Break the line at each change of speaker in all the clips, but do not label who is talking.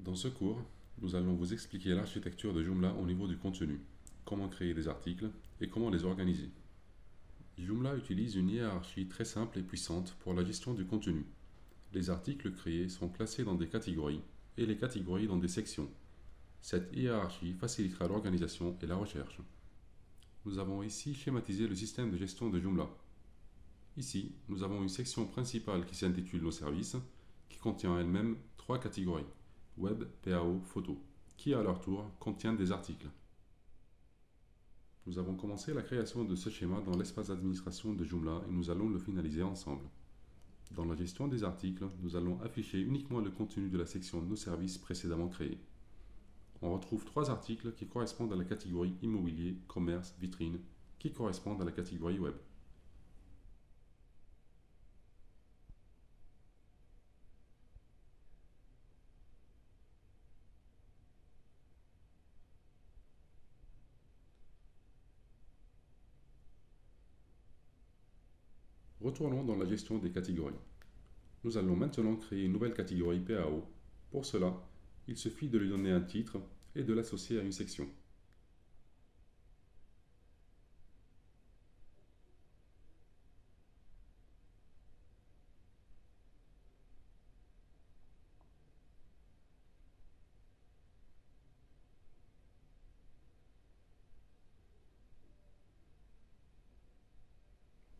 Dans ce cours, nous allons vous expliquer l'architecture de Joomla au niveau du contenu, comment créer des articles et comment les organiser. Joomla utilise une hiérarchie très simple et puissante pour la gestion du contenu. Les articles créés sont classés dans des catégories et les catégories dans des sections. Cette hiérarchie facilitera l'organisation et la recherche. Nous avons ici schématisé le système de gestion de Joomla. Ici, nous avons une section principale qui s'intitule Nos services, qui contient elle-même trois catégories. Web, PAO, photo, qui à leur tour contiennent des articles. Nous avons commencé la création de ce schéma dans l'espace d'administration de Joomla et nous allons le finaliser ensemble. Dans la gestion des articles, nous allons afficher uniquement le contenu de la section Nos services précédemment créée. On retrouve trois articles qui correspondent à la catégorie Immobilier, Commerce, Vitrine, qui correspondent à la catégorie Web. Retournons dans la gestion des catégories. Nous allons maintenant créer une nouvelle catégorie PAO. Pour cela, il suffit de lui donner un titre et de l'associer à une section.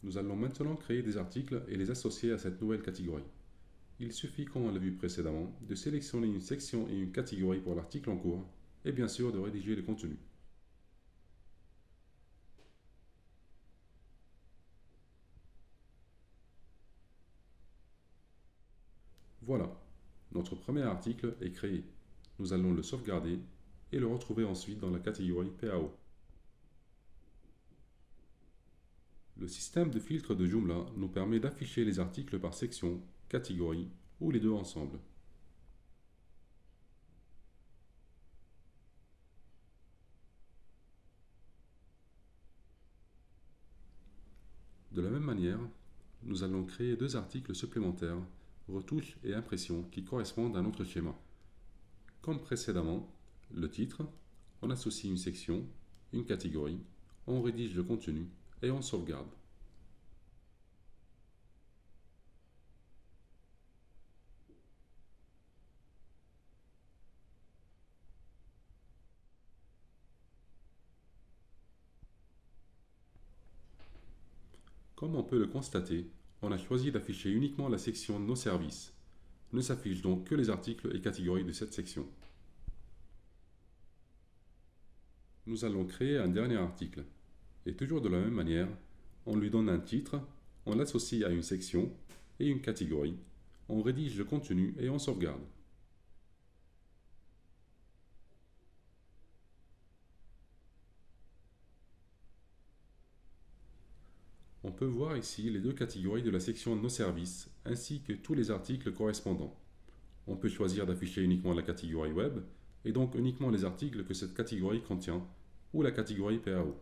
Nous allons maintenant créer des articles et les associer à cette nouvelle catégorie. Il suffit, comme on l'a vu précédemment, de sélectionner une section et une catégorie pour l'article en cours, et bien sûr de rédiger le contenu. Voilà, notre premier article est créé. Nous allons le sauvegarder et le retrouver ensuite dans la catégorie PAO. Le système de filtre de Joomla nous permet d'afficher les articles par section, catégorie ou les deux ensemble. De la même manière, nous allons créer deux articles supplémentaires, retouches et impressions, qui correspondent à notre schéma. Comme précédemment, le titre, on associe une section, une catégorie, on rédige le contenu et on sauvegarde. Comme on peut le constater, on a choisi d'afficher uniquement la section Nos services. Ne s'affichent donc que les articles et catégories de cette section. Nous allons créer un dernier article. Et toujours de la même manière, on lui donne un titre, on l'associe à une section et une catégorie, on rédige le contenu et on sauvegarde. On peut voir ici les deux catégories de la section Nos services, ainsi que tous les articles correspondants. On peut choisir d'afficher uniquement la catégorie Web, et donc uniquement les articles que cette catégorie contient, ou la catégorie PAO.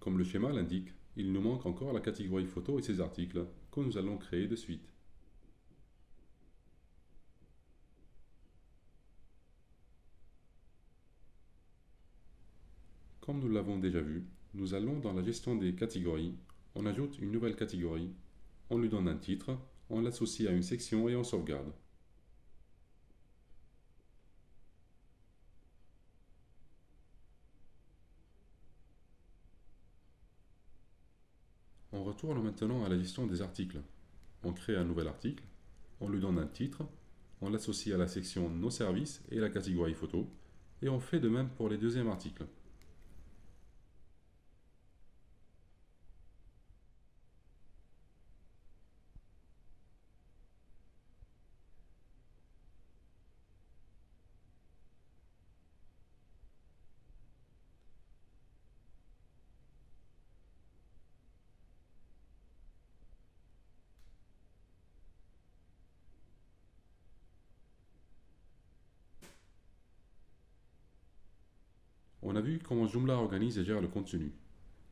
Comme le schéma l'indique, il nous manque encore la catégorie photo et ses articles, que nous allons créer de suite. Comme nous l'avons déjà vu, nous allons dans la gestion des catégories, on ajoute une nouvelle catégorie, on lui donne un titre, on l'associe à une section et on sauvegarde. On retourne maintenant à la gestion des articles. On crée un nouvel article, on lui donne un titre, on l'associe à la section Nos services et la catégorie photo, et on fait de même pour les deuxièmes articles. On a vu comment Joomla organise et gère le contenu,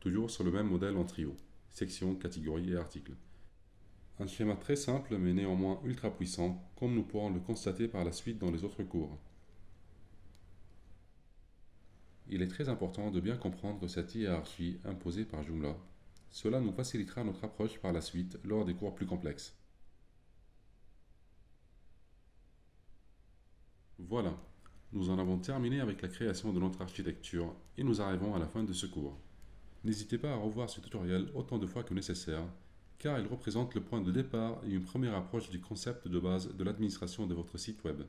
toujours sur le même modèle en trio, section, catégorie et article. Un schéma très simple mais néanmoins ultra puissant, comme nous pourrons le constater par la suite dans les autres cours. Il est très important de bien comprendre cette hiérarchie imposée par Joomla. Cela nous facilitera notre approche par la suite lors des cours plus complexes. Voilà, nous en avons terminé avec la création de notre architecture et nous arrivons à la fin de ce cours. N'hésitez pas à revoir ce tutoriel autant de fois que nécessaire, car il représente le point de départ et une première approche du concept de base de l'administration de votre site web.